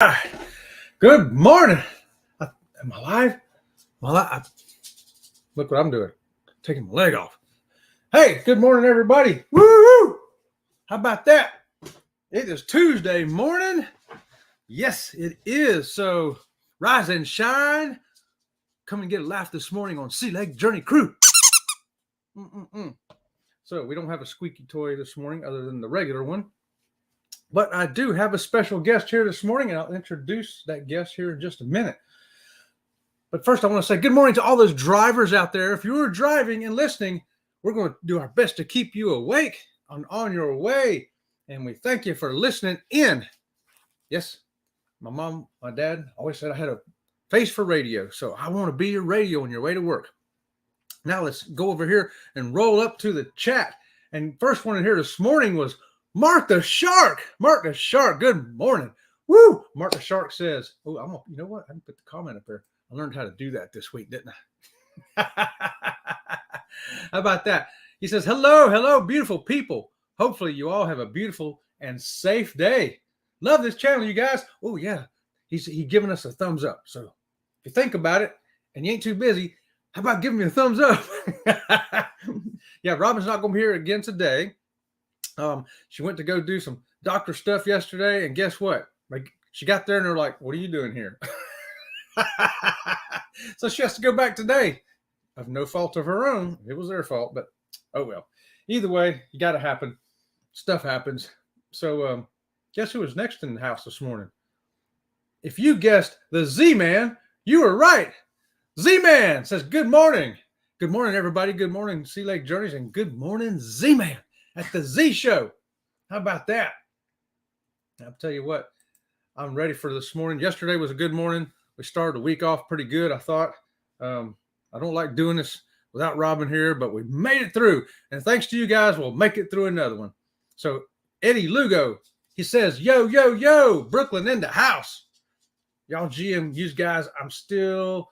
Hi. Good morning. Am I live? Look what I'm doing. Taking my leg off. Hey, good morning, everybody. Woo! How about that? It is Tuesday morning. Yes, it is. So rise and shine. Come and get a laugh this morning on Sea Lake Journey Crew. So we don't have a squeaky toy this morning other than the regular one. But I do have a special guest here this morning, and I'll introduce that guest here in just a minute. But first, I want to say good morning to all those drivers out there. If you are driving and listening, we're going to do our best to keep you awake on your way. And we thank you for listening in. Yes, my mom, my dad always said I had a face for radio. So I want to be your radio on your way to work. Now let's go over here and roll up to the chat. And first one in here this morning was Mark the Shark. Mark the Shark, good morning. Woo! Mark the Shark says, you know what? I can put the comment up there. I learned how to do that this week, didn't I? How about that? He says, hello, beautiful people. Hopefully you all have a beautiful and safe day. Love this channel, you guys. Oh, yeah. He's giving us a thumbs up. So if you think about it and you ain't too busy, how about giving me a thumbs up? Yeah, Robin's not going to be here again today. She went to go do some doctor stuff yesterday, and guess what? She got there and they're like, what are you doing here? So she has to go back today of no fault of her own. It was their fault, but oh well. Either way, you got to happen. Stuff happens. So guess who was next in the house this morning? If you guessed the Z-Man, you were right. Z-Man says, good morning. Good morning, everybody. Good morning, Sea Lake Journeys, and good morning, Z-Man at the Z Show. How about that? I'll tell you what, I'm ready for this morning. Yesterday was a good morning. We started the week off pretty good, I thought. I don't like doing this without Robin here, but we made it through. And thanks to you guys, we'll make it through another one. So Eddie Lugo, he says, yo, Brooklyn in the house. Y'all GMU's guys, I'm still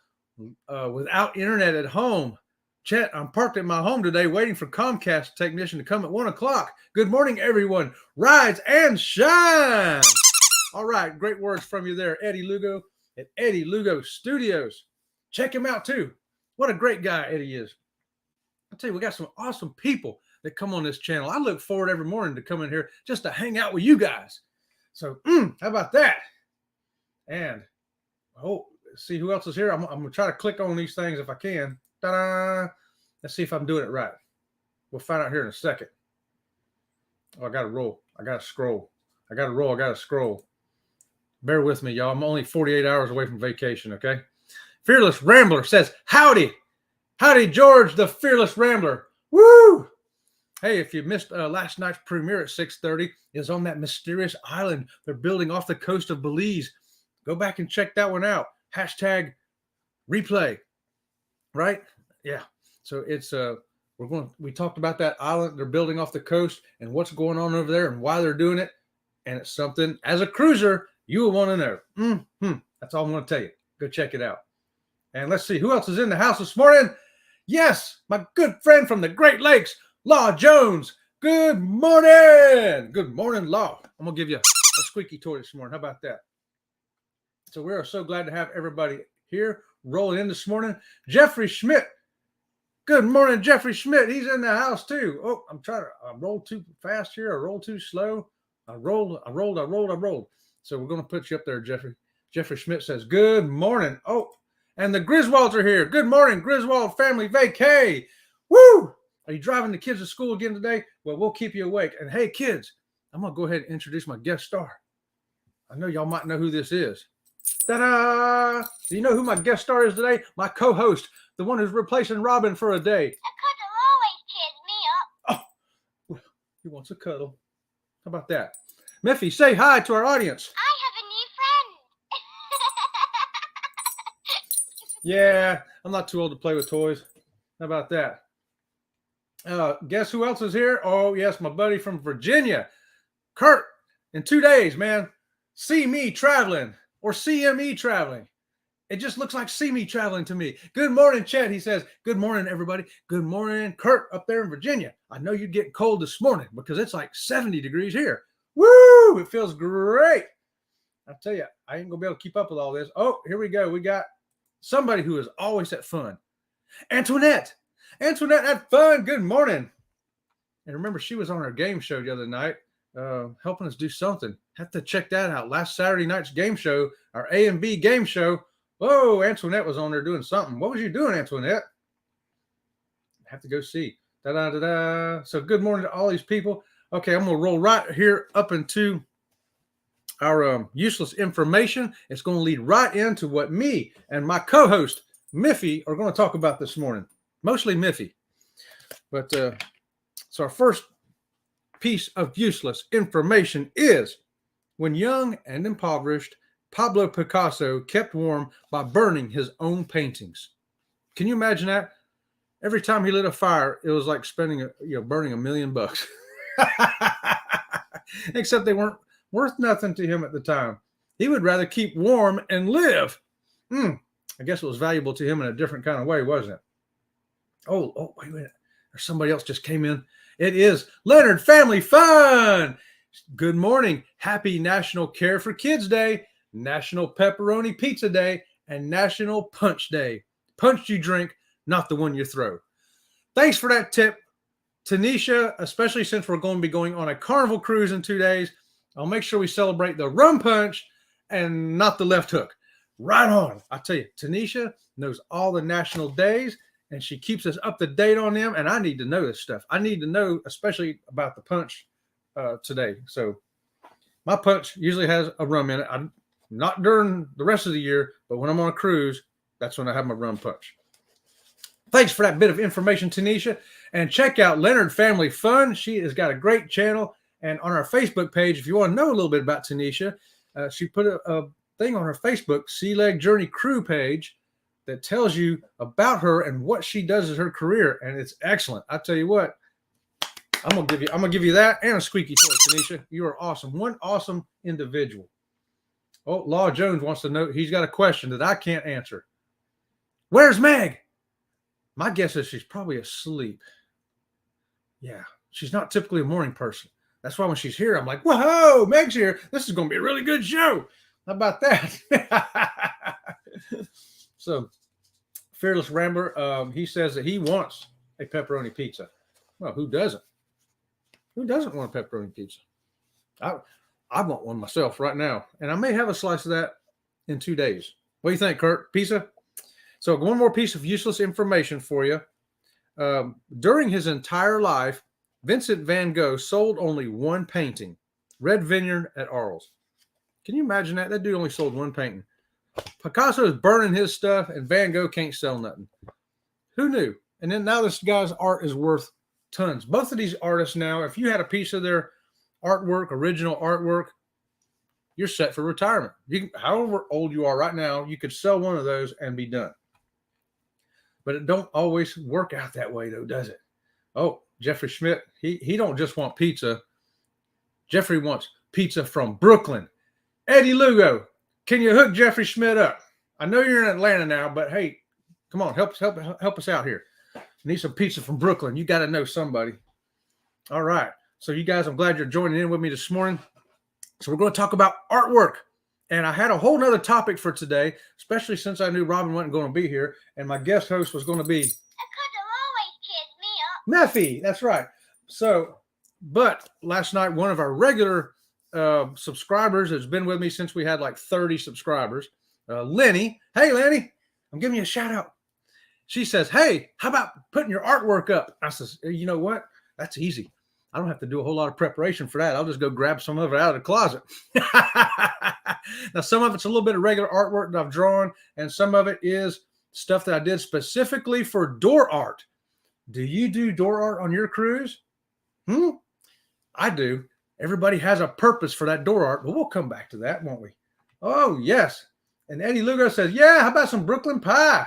without internet at home. Chet, I'm parked at my home today waiting for Comcast technician to come at 1 o'clock. Good morning, everyone. Rise and shine. All right, great words from you there, Eddie Lugo at Eddie Lugo Studios. Check him out, too. What a great guy Eddie is. I'll tell you, we got some awesome people that come on this channel. I look forward every morning to come in here just to hang out with you guys. So, how about that? And, let's see who else is here. I'm going to try to click on these things if I can. Ta-da! Let's see if I'm doing it right. We'll find out here in a second. Oh, I got to roll. I got to scroll. I got to scroll. Bear with me, y'all. I'm only 48 hours away from vacation, okay? Fearless Rambler says, howdy. Howdy, George, the Fearless Rambler. Woo! Hey, if you missed last night's premiere at 6:30, is on that mysterious island they're building off the coast of Belize. Go back and check that one out. Hashtag replay. Right? Yeah. So it's we talked about that island they're building off the coast and what's going on over there and why they're doing it. And it's something as a cruiser you will want to know. That's all I'm going to tell you. Go check it out. And let's see who else is in the house this morning. Yes, my good friend from the Great Lakes, Law Jones. Good morning. Good morning, Law. I'm going to give you a squeaky toy this morning. How about that? So we are so glad to have everybody here rolling in this morning. Jeffrey Schmidt. Good morning, Jeffrey Schmidt. He's in the house too. Oh, I rolled too fast here. I rolled too slow. I rolled. So we're going to put you up there, Jeffrey. Jeffrey Schmidt says, good morning. Oh, and the Griswolds are here. Good morning, Griswold family vacay. Woo! Are you driving the kids to school again today? Well, we'll keep you awake. And hey, kids, I'm going to go ahead and introduce my guest star. I know y'all might know who this is. Ta-da! Do you know who my guest star is today? My co-host, the one who's replacing Robin for a day. A cuddle always cheers me up. Oh, he wants a cuddle. How about that? Miffy, say hi to our audience. I have a new friend. Yeah, I'm not too old to play with toys. How about that? Guess who else is here? Oh, yes, my buddy from Virginia. Kurt, in 2 days, man. See me traveling. Or CME traveling. It just looks like see me traveling to me. Good morning, Chet. He says, good morning, everybody. Good morning, Kurt, up there in Virginia. I know you're getting cold this morning because it's like 70 degrees here. Woo! It feels great. I tell you, I ain't gonna be able to keep up with all this. Oh, here we go. We got somebody who is always at fun. Antoinette. Antoinette had fun. Good morning. And remember, she was on our game show the other night, helping us do something. Have to check that out. Last Saturday night's game show, our A and B game show. Whoa, Antoinette was on there doing something. What was you doing, Antoinette? Have to go see. Da-da-da-da. So good morning to all these people. Okay, I'm going to roll right here up into our useless information. It's going to lead right into what me and my co-host, Miffy, are going to talk about this morning. Mostly Miffy. But so our first piece of useless information is when young and impoverished, Pablo Picasso kept warm by burning his own paintings. Can you imagine that? Every time he lit a fire, it was like spending, burning $1 million. Except they weren't worth nothing to him at the time. He would rather keep warm and live. I guess it was valuable to him in a different kind of way, wasn't it? Oh, wait a minute. There's somebody else just came in. It is Leonard Family Fun. Good morning. Happy National Care for Kids Day, National Pepperoni Pizza Day, and National Punch Day. Punch you drink, not the one you throw. Thanks for that tip, Tanisha, especially since we're going to be going on a carnival cruise in 2 days. I'll make sure we celebrate the rum punch and not the left hook. Right on. I tell you, Tanisha knows all the national days, and she keeps us up to date on them, and I need to know this stuff. I need to know, especially about the punch today. So my punch usually has a rum in it. I'm not during the rest of the year, but when I'm on a cruise, that's when I have my rum punch. Thanks for that bit of information, Tanisha. And check out Leonard Family Fun. She has got a great channel. And on our Facebook page, if you want to know a little bit about Tanisha, she put a thing on her Facebook, Sea Leg Journey Crew page, that tells you about her and what she does as her career. And it's excellent. I tell you what, I'm gonna give you that and a squeaky toy, Tanisha. You are awesome. One awesome individual. Oh, Law Jones wants to know. He's got a question that I can't answer. Where's Meg? My guess is she's probably asleep. Yeah, she's not typically a morning person. That's why when she's here, I'm like, whoa, Meg's here. This is going to be a really good show. How about that? So, Fearless Rambler, he says that he wants a pepperoni pizza. Well, who doesn't? Who doesn't want a pepperoni pizza? I want one myself right now. And I may have a slice of that in 2 days. What do you think, Kurt? Pizza? So one more piece of useless information for you. During his entire life, Vincent van Gogh sold only one painting, Red Vineyard at Arles. Can you imagine that? That dude only sold one painting. Picasso is burning his stuff, and Van Gogh can't sell nothing. Who knew? And then now this guy's art is worth tons. Both of these artists now, if you had a piece of their artwork, original artwork, you're set for retirement. However old you are right now, you could sell one of those and be done. But it don't always work out that way, though, does it? Oh, Jeffrey Schmidt, he don't just want pizza. Jeffrey wants pizza from Brooklyn. Eddie Lugo, can you hook Jeffrey Schmidt up? I know you're in Atlanta now, but hey, come on, help us out here. Need some pizza from Brooklyn. You got to know somebody. All right. So you guys, I'm glad you're joining in with me this morning. So we're going to talk about artwork. And I had a whole nother topic for today, especially since I knew Robin wasn't going to be here. And my guest host was going to be Meffy. That's right. So, but last night, one of our regular subscribers has been with me since we had like 30 subscribers. Lenny. Hey, Lenny, I'm giving you a shout out. She says, hey, how about putting your artwork up? I says, you know what? That's easy. I don't have to do a whole lot of preparation for that. I'll just go grab some of it out of the closet. Now, some of it's a little bit of regular artwork that I've drawn, and some of it is stuff that I did specifically for door art. Do you do door art on your cruise? I do. Everybody has a purpose for that door art, but we'll come back to that, won't we? Oh, yes. And Eddie Lugo says, yeah, how about some Brooklyn pie?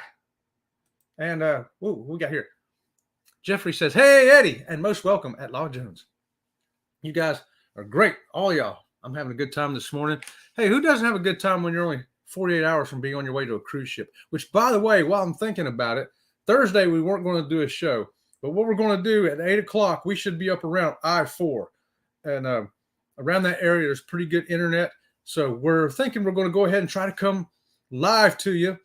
And we got here. Jeffrey says, hey, Eddie, and most welcome at Law Jones. You guys are great, all y'all. I'm having a good time this morning. Hey, who doesn't have a good time when you're only 48 hours from being on your way to a cruise ship? Which, by the way, while I'm thinking about it, Thursday we weren't going to do a show. But what we're going to do at 8 o'clock, we should be up around I-4. And around that area, there's pretty good internet. So we're thinking we're going to go ahead and try to come live to you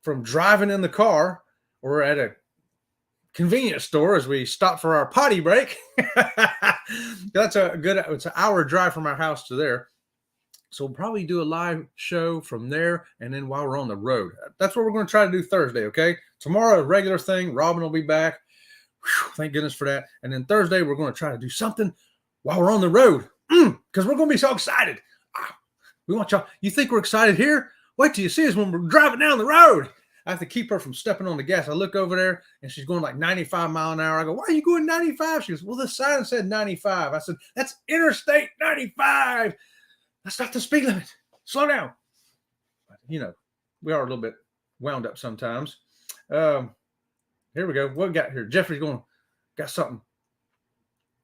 from driving in the car or at a convenience store as we stop for our potty break. It's an hour drive from our house to there. So we'll probably do a live show from there, and then while we're on the road. That's what we're going to try to do Thursday, okay? Tomorrow, a regular thing. Robin will be back. Whew, thank goodness for that. And then Thursday, we're going to try to do something while we're on the road because we're going to be so excited. We want y'all. You think we're excited here? Wait till you see us when we're driving down the road. I have to keep her from stepping on the gas. I look over there, and she's going like 95 mile an hour. I go, why are you going 95? She goes, well, the sign said 95. I said, that's Interstate 95. That's not the speed limit. Slow down. You know, we are a little bit wound up sometimes. Here we go. What we got here? Jeffrey's got something.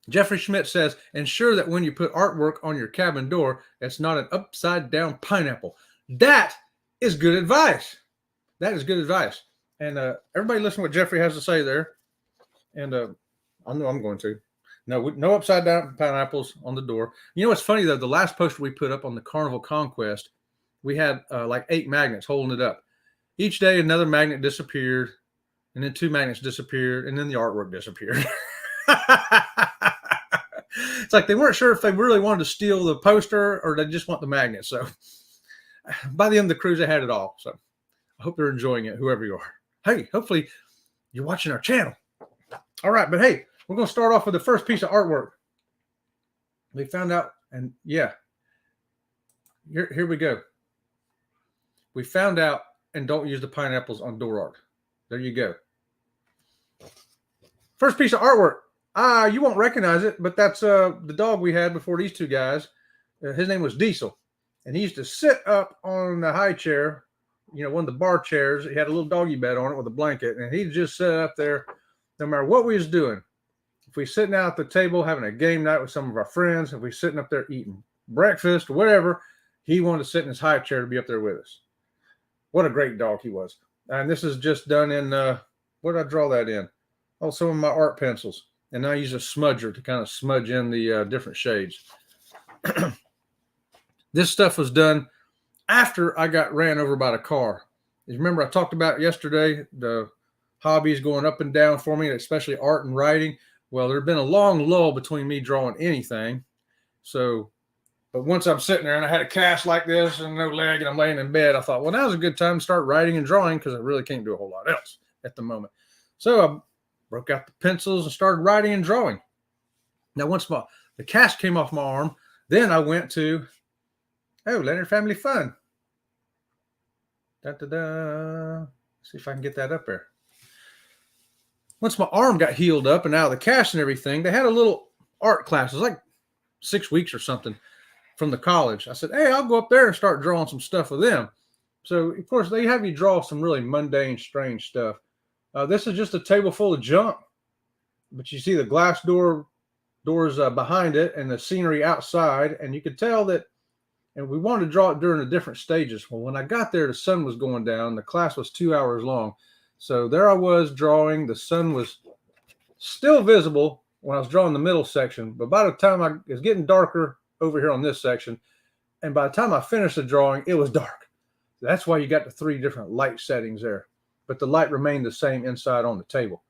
Jeffrey Schmidt says, ensure that when you put artwork on your cabin door, it's not an upside down pineapple. That is good advice. That is good advice. And everybody listen to what Jeffrey has to say there. And I know I'm going to. No upside down pineapples on the door. You know what's funny, though? The last poster we put up on the Carnival Conquest, we had like 8 magnets holding it up. Each day, another magnet disappeared, and then 2 magnets disappeared, and then the artwork disappeared. It's like they weren't sure if they really wanted to steal the poster or they just want the magnet. So by the end of the cruise, they had it all. So I hope they're enjoying it, whoever you are. Hey, hopefully you're watching our channel. All right, but hey, we're going to start off with the first piece of artwork. We found out, and yeah, here we go. We found out, and don't use the pineapples on door art. There you go. First piece of artwork. You won't recognize it, but that's the dog we had before these 2 guys. His name was Diesel, and he used to sit up on the high chair, you know, one of the bar chairs. He had a little doggy bed on it with a blanket, and he'd just sit up there no matter what we was doing. If we sitting out at the table having a game night with some of our friends, if we sitting up there eating breakfast or whatever, he wanted to sit in his high chair to be up there with us. What a great dog he was. And this is just done in, what did I draw that in? Oh, some of my art pencils. And I use a smudger to kind of smudge in the different shades. This stuff was done after I got ran over by the car. You remember I talked about yesterday, the hobbies going up and down for me, especially art and writing. Well, there had been a long lull between me drawing anything. So, but once I'm sitting there and I had a cast like this and no leg and I'm laying in bed, I thought, well, now's a good time to start writing and drawing because I really can't do a whole lot else at the moment. So I broke out the pencils and started writing and drawing. Now, once the cast came off my arm, then I went to, Leonard Family Fun. Da-da-da. See if I can get that up there. Once my arm got healed up and out of the cast and everything, they had a little art class. It was like 6 weeks or something from the college. I said, hey, I'll go up there and start drawing some stuff with them. So, of course, they have you draw some really mundane, strange stuff. This is just a table full of junk, but you see the glass doors behind it and the scenery outside, and you could tell that, and we wanted to draw it during the different stages. Well, when I got there, the sun was going down. The class was 2 hours long. So there I was drawing. The sun was still visible when I was drawing the middle section, but by the time it was getting darker over here on this section, and by the time I finished the drawing, it was dark. That's why you got the 3 different light settings there, but the light remained the same inside on the table.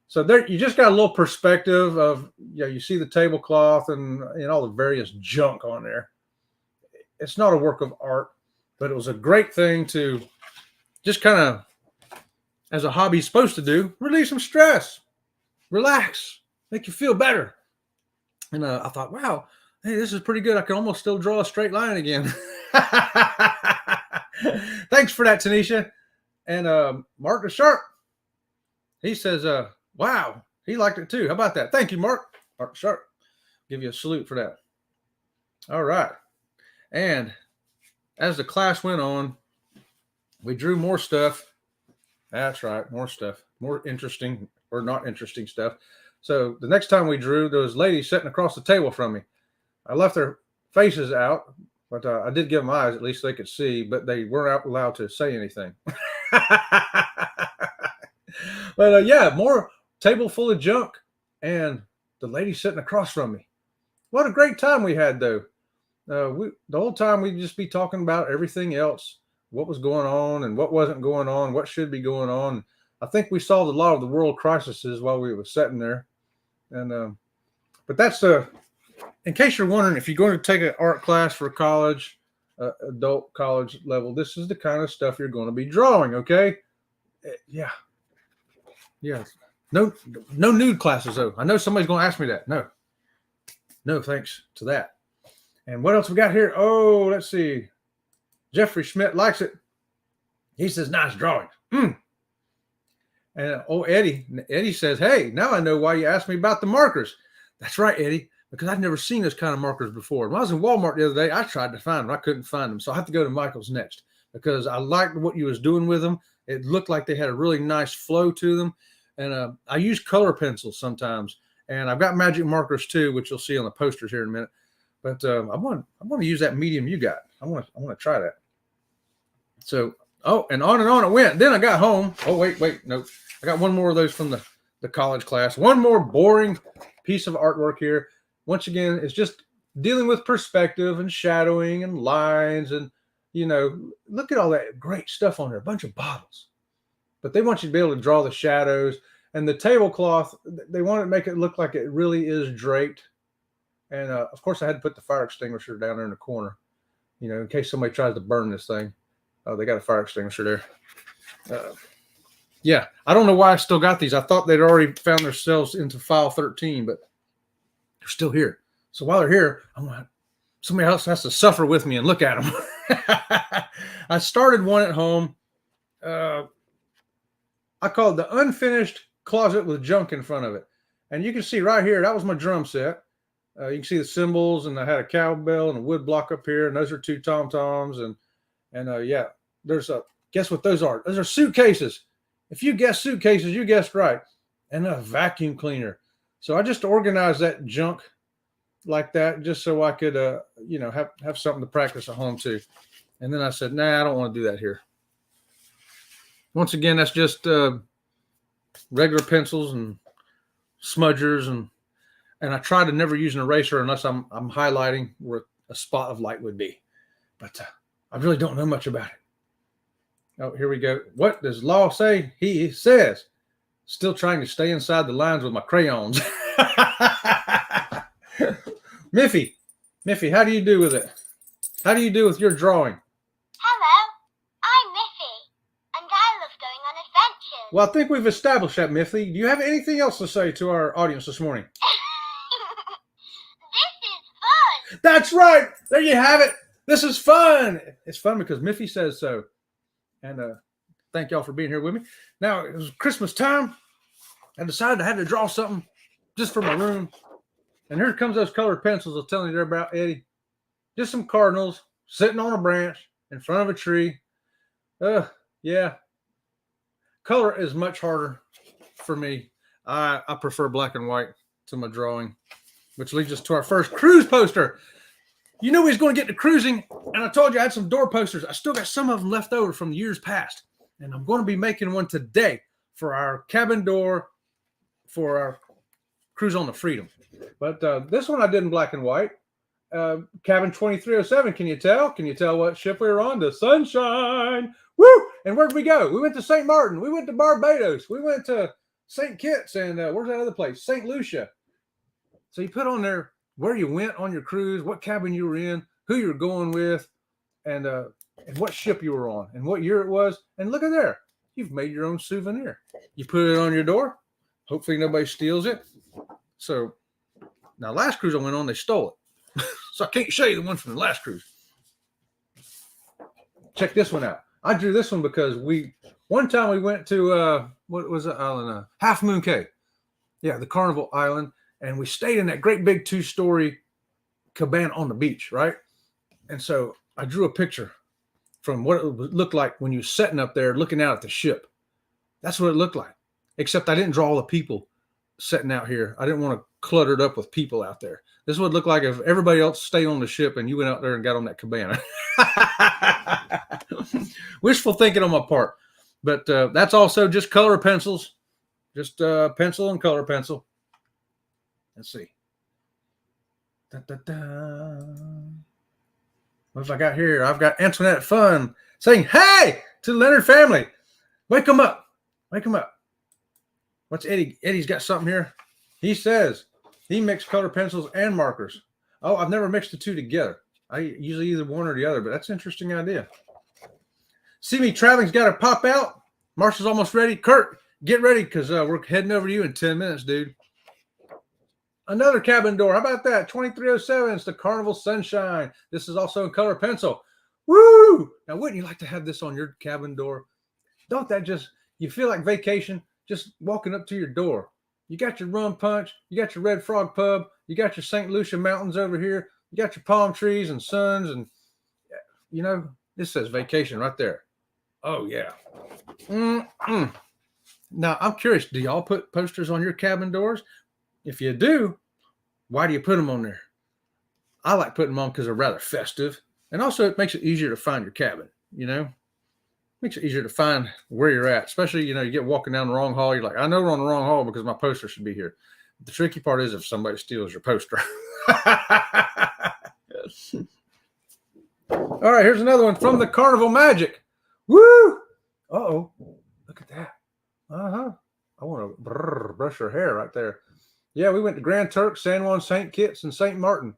So there, you just got a little perspective of, you see the tablecloth and all the various junk on there. It's not a work of art, but it was a great thing to just kind of, as a hobby is supposed to do, relieve some stress, relax, make you feel better. And I thought, wow, hey, this is pretty good. I can almost still draw a straight line again. Thanks for that, Tanisha. And Mark the Sharp, he says, wow, he liked it too. How about that? Thank you, Mark. Mark the Sharp. Give you a salute for that. All right. And as the class went on, we drew more stuff. That's right, more stuff, more interesting or not interesting stuff. So the next time we drew, there was ladies sitting across the table from me. I left their faces out, but I did give them eyes, at least they could see, but they weren't allowed to say anything. But yeah, more table full of junk and the lady sitting across from me. What a great time we had, though. The whole time we'd just be talking about everything else, what was going on and what wasn't going on, what should be going on. I think we solved a lot of the world crises while we were sitting there. And but that's in case you're wondering, if you're going to take an art class for college, adult college level, this is the kind of stuff you're going to be drawing. Okay, yeah, yeah. No, no nude classes though. I know somebody's going to ask me that. No, thanks to that. And what else we got here? Oh, let's see. Jeffrey Schmidt likes it. He says, nice drawings. And Eddie says, hey, now I know why you asked me about the markers. That's right, Eddie, because I'd never seen those kind of markers before. When I was in Walmart the other day, I tried to find them. I couldn't find them. So I have to go to Michael's next because I liked what you was doing with them. It looked like they had a really nice flow to them. And I use color pencils sometimes. And I've got magic markers too, which you'll see on the posters here in a minute. But I want to use that medium you got. I want to try that. So, and on it went. Then I got home. Oh, wait, no. I got one more of those from the college class. One more boring piece of artwork here. Once again, it's just dealing with perspective and shadowing and lines. And, look at all that great stuff on there. A bunch of bottles. But they want you to be able to draw the shadows. And the tablecloth, they want to make it look like it really is draped. And, of course, I had to put the fire extinguisher down there in the corner, in case somebody tries to burn this thing. Oh, they got a fire extinguisher there. Yeah, I don't know why I still got these. I thought they'd already found themselves into file 13, but they're still here. So while they're here, somebody else has to suffer with me and look at them. I started one at home. I call it the unfinished closet with junk in front of it. And you can see right here, that was my drum set. You can see the cymbals, and I had a cowbell and a wood block up here, and those are 2 tom-toms. And yeah, there's guess what those are? Those are suitcases. If you guessed suitcases, you guessed right. And a vacuum cleaner. So I just organized that junk like that just so I could, have something to practice at home too. And then I said, nah, I don't want to do that here. Once again, that's just regular pencils and smudgers, and I try to never use an eraser unless I'm highlighting where a spot of light would be. But I really don't know much about it. Oh, here we go. What does law say? He says. Still trying to stay inside the lines with my crayons. Miffy, how do you do with it? How do you do with your drawing? Hello, I'm Miffy, and I love going on adventures. Well, I think we've established that, Miffy. Do you have anything else to say to our audience this morning? This is fun. That's right. There you have it. This is fun. It's fun because Miffy says so. And thank y'all for being here with me. Now, it was Christmas time. I decided I had to draw something just for my room. And here comes those colored pencils I was telling you there about, Eddie. Just some cardinals sitting on a branch in front of a tree. Yeah. Color is much harder for me. I prefer black and white to my drawing, which leads us to our first cruise poster. You knew we was going to get to cruising, and I told you I had some door posters. I still got some of them left over from years past, and I'm going to be making one today for our cabin door for our cruise on the Freedom. But this one I did in black and white. Cabin 2307, can you tell? Can you tell what ship we were on? The Sunshine. Woo! And where'd we go? We went to St. Martin. We went to Barbados. We went to St. Kitts, and where's that other place? St. Lucia. So you put on there where you went on your cruise, what cabin you were in, who you were going with, and what ship you were on, and what year it was. And look at there. You've made your own souvenir. You put it on your door. Hopefully nobody steals it. So now last cruise I went on, they stole it. So I can't show you the one from the last cruise. Check this one out. I drew this one because one time we went to, what was the island? Half Moon Cay. Yeah, the Carnival Island. And we stayed in that great big 2-story cabana on the beach, right? And so I drew a picture from what it looked like when you were sitting up there looking out at the ship. That's what it looked like. Except I didn't draw all the people sitting out here. I didn't want to clutter it up with people out there. This would look like if everybody else stayed on the ship and you went out there and got on that cabana. Wishful thinking on my part. But that's also just color pencils. Just pencil and color pencil. Let's see. Da, da, da. What have I got here? I've got Antoinette Fun saying, hey, to the Leonard family. Wake them up. Wake them up. What's Eddie? Eddie's got something here. He says he mixed color pencils and markers. Oh, I've never mixed the two together. I usually either one or the other, but that's an interesting idea. See me traveling's got to pop out. Marshall's almost ready. Kurt, get ready because we're heading over to you in 10 minutes, dude. Another cabin door. How about that? 2307. It's the Carnival Sunshine. This is also in color pencil. Woo! Now, wouldn't you like to have this on your cabin door? Don't that just, you feel like vacation just walking up to your door. You got your rum punch. You got your Red Frog Pub. You got your St. Lucia Mountains over here. You got your palm trees and suns. And, you know, this says vacation right there. Oh, yeah. Now, I'm curious. Do y'all put posters on your cabin doors? If you do, why do you put them on there? I like putting them on because they're rather festive. And also, it makes it easier to find your cabin, you know? Makes it easier to find where you're at. Especially, you know, you get walking down the wrong hall. You're like, I know we're on the wrong hall because my poster should be here. The tricky part is if somebody steals your poster. All right, here's another one from the Carnival Magic. Woo! Uh-oh. Look at that. Uh-huh. I want to brush her hair right there. Yeah, we went to Grand Turk, San Juan, St. Kitts, and St. Martin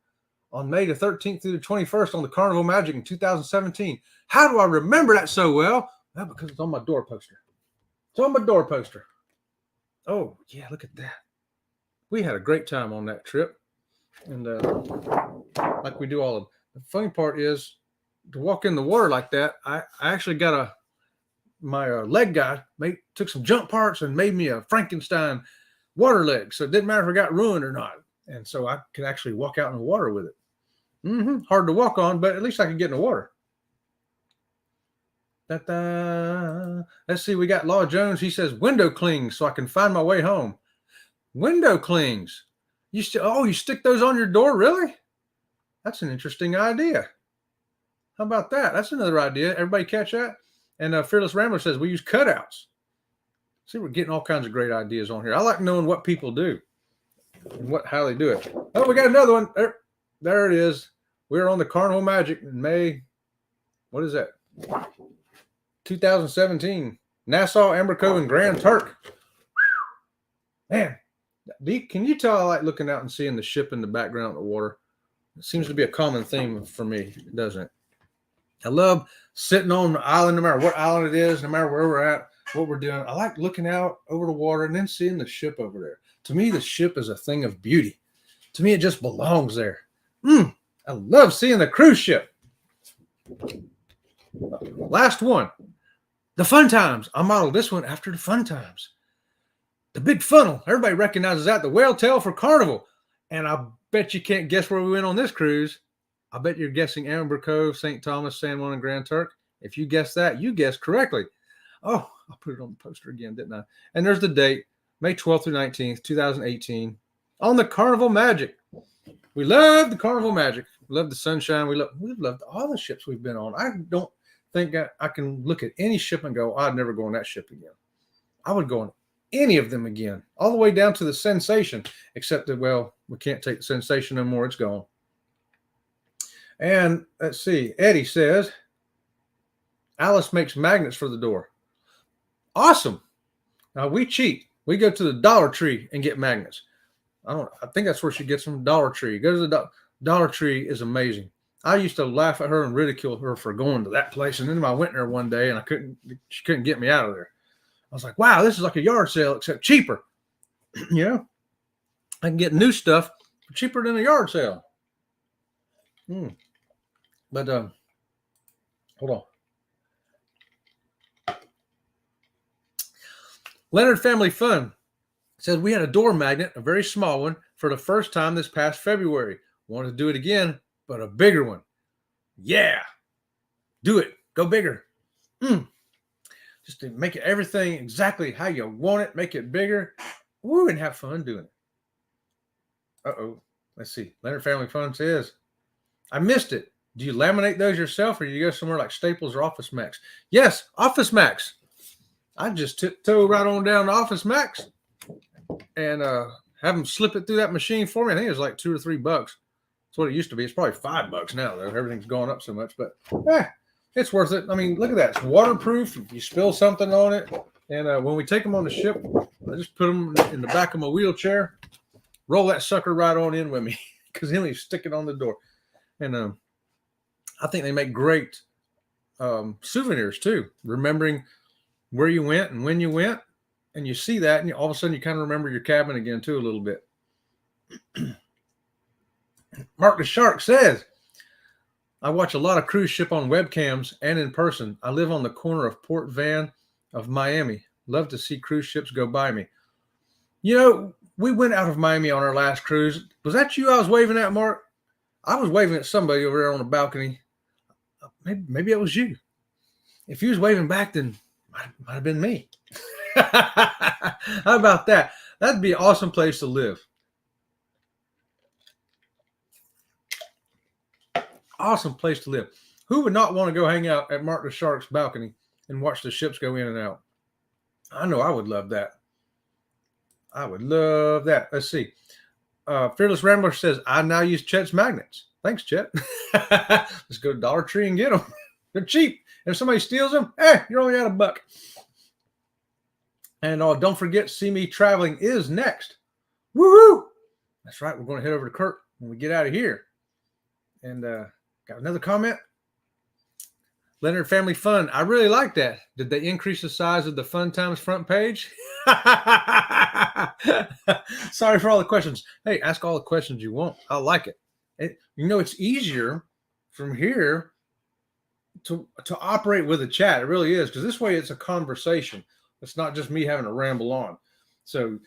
on May the 13th through the 21st on the Carnival Magic in 2017. How do I remember that so well? Well, because it's on my door poster. It's on my door poster. Oh, yeah, look at that. We had a great time on that trip. And like we do all of the funny part is to walk in the water like that, I actually got my leg guy took some jump parts and made me a Frankenstein water leg. So it didn't matter if it got ruined or not. And so I could actually walk out in the water with it. Hard to walk on, but at least I could get in the water. Let's see. We got Law Jones. He says window clings so I can find my way home. Window clings. You stick those on your door? Really? That's an interesting idea. How about that? That's another idea. Everybody catch that? And Fearless Rambler says we use cutouts. See, we're getting all kinds of great ideas on here. I like knowing what people do and how they do it. Oh, we got another one. There it is. We're on the Carnival Magic in May. What is that? 2017. Nassau, Amber Cove, and Grand Turk. Man, can you tell I like looking out and seeing the ship in the background of the water? It seems to be a common theme for me, doesn't it? I love sitting on the island, no matter what island it is, no matter where we're at, what we're doing. I like looking out over the water and then seeing the ship over there. To me, the ship is a thing of beauty. To me, it just belongs there. I love seeing the cruise ship. Last one. The Fun Times. I modeled this one after the Fun Times. The big funnel. Everybody recognizes that. The whale tail for Carnival. And I bet you can't guess where we went on this cruise. I bet you're guessing Amber Cove, St. Thomas, San Juan, and Grand Turk. If you guessed that, you guessed correctly. Oh, I put it on the poster again, didn't I? And there's the date, May 12th through 19th, 2018, on the Carnival Magic. We love the Carnival Magic. We love the sunshine. We've loved all the ships we've been on. I don't think I can look at any ship and go, I'd never go on that ship again. I would go on any of them again, all the way down to the Sensation, except that, well, we can't take the Sensation no more. It's gone. And let's see. Eddie says, Alice makes magnets for the door. Awesome. Now we cheat. We go to the Dollar Tree and get magnets. I think that's where she gets them. Dollar Tree. Go to the Dollar Tree is amazing. I used to laugh at her and ridicule her for going to that place. And then I went there one day and she couldn't get me out of there. I was like, wow, this is like a yard sale, except cheaper. You know, I can get new stuff for cheaper than a yard sale. But hold on. Leonard Family Fun says we had a door magnet, a very small one, for the first time this past February. Wanted to do it again, but a bigger one. Yeah. Do it. Go bigger. Just to make it everything exactly how you want it. Make it bigger. Woo, and have fun doing it. Uh-oh. Let's see. Leonard Family Fun says, I missed it. Do you laminate those yourself or do you go somewhere like Staples or Office Max? Yes, Office Max. I just tiptoe right on down to Office Max and have them slip it through that machine for me. I think it was like $2 or $3. It's what it used to be. It's probably $5 now, though. Everything's gone up so much, but it's worth it. I mean, look at that. It's waterproof. If you spill something on it, and when we take them on the ship, I just put them in the back of my wheelchair, roll that sucker right on in with me, because then we stick it on the door. And I think they make great souvenirs too, remembering where you went and when you went, and you see that, and all of a sudden you kind of remember your cabin again too a little bit. Mark the Shark says, I watch a lot of cruise ship on webcams and in person. I live on the corner of Port Van of Miami. Love to see cruise ships go by me. You know, we went out of Miami on our last cruise. Was that you I was waving at, Mark? I was waving at somebody over there on the balcony. Maybe it was you. If you was waving back, then might have been me. How about that? That'd be an awesome place to live. Awesome place to live. Who would not want to go hang out at Mark the Shark's balcony and watch the ships go in and out? I know I would love that. I would love that. Let's see. Fearless Rambler says, I now use Chet's magnets. Thanks, Chet. Let's go to Dollar Tree and get them. They're cheap. And if somebody steals them, you're only out $1. And don't forget, See Me Traveling is next. Woohoo! That's right. We're going to head over to Kurt when we get out of here. And got another comment. Leonard Family Fun. I really like that. Did they increase the size of the Fun Times front page? Sorry for all the questions. Hey, ask all the questions you want. I like it. It's easier from here to operate with a chat. It really is, because this way it's a conversation. It's not just me having to ramble on. So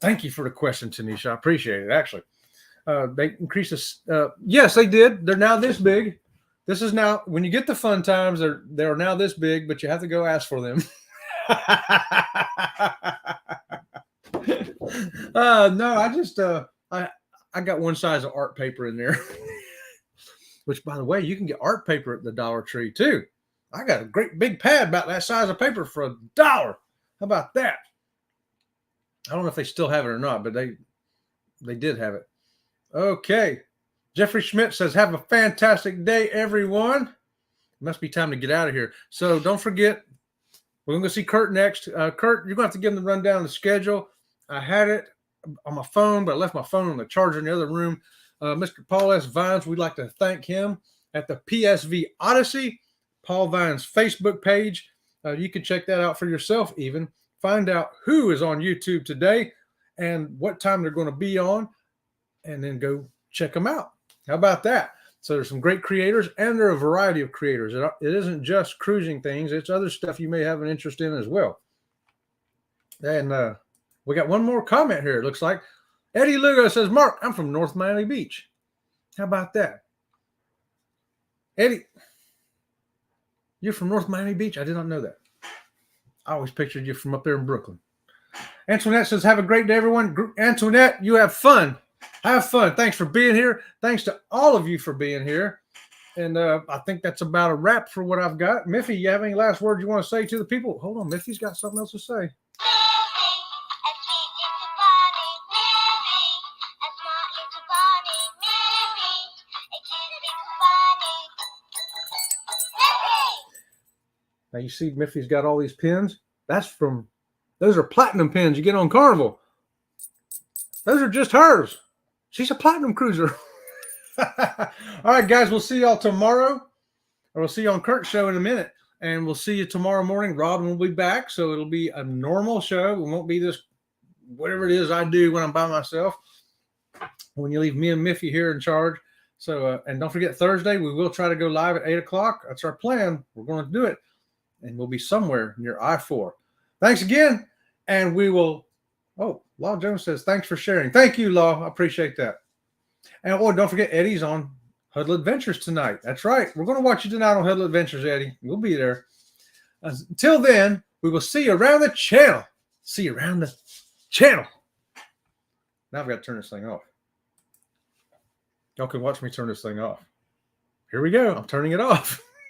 thank you for the question, Tanisha. I appreciate it, actually. They increased this. Yes, they did. They're now this big. This is now, when you get the Fun Times, they're now this big, but you have to go ask for them. No, I just I got one size of art paper in there. Which, by the way, you can get art paper at the Dollar Tree too. I got a great big pad about that size of paper for $1. How about that? I don't know if they still have it or not, but they did have it. Okay. Jeffrey Schmidt says, have a fantastic day, everyone. It must be time to get out of here. So don't forget, we're going to go see Kurt next. Kurt, you're going to have to give him the rundown of the schedule. I had it on my phone, but I left my phone on the charger in the other room. Mr. Paul S. Vines, we'd like to thank him at the PSV Odyssey, Paul Vines' Facebook page. You can check that out for yourself even. Find out who is on YouTube today and what time they're going to be on, and then go check them out. How about that? So there's some great creators, and there are a variety of creators. It isn't just cruising things. It's other stuff you may have an interest in as well. And we got one more comment here, it looks like. Eddie Lugo says, Mark, I'm from North Miami Beach. How about that? Eddie, you're from North Miami Beach? I did not know that. I always pictured you from up there in Brooklyn. Antoinette says, have a great day, everyone. Antoinette, you have fun. Have fun. Thanks for being here. Thanks to all of you for being here. And I think that's about a wrap for what I've got. Miffy, you have any last words you want to say to the people? Hold on, Miffy's got something else to say. Now you see Miffy's got all these pins. Those are platinum pins you get on Carnival. Those are just hers. She's a platinum cruiser. All right, guys, we'll see y'all tomorrow. Or we'll see you on Kurt's show in a minute. And we'll see you tomorrow morning. Robin will be back, so it'll be a normal show. It won't be this, whatever it is I do when I'm by myself. When you leave me and Miffy here in charge. So, and don't forget, Thursday, we will try to go live at 8 o'clock. That's our plan. We're going to do it. And we'll be somewhere near I-4. Thanks again. And we will, Law Jones says, thanks for sharing. Thank you, Law. I appreciate that. And don't forget, Eddie's on Huddle Adventures tonight. That's right. We're going to watch you tonight on Huddle Adventures, Eddie. We'll be there. Until then, we will see you around the channel. See you around the channel. Now I've got to turn this thing off. Y'all can watch me turn this thing off. Here we go. I'm turning it off.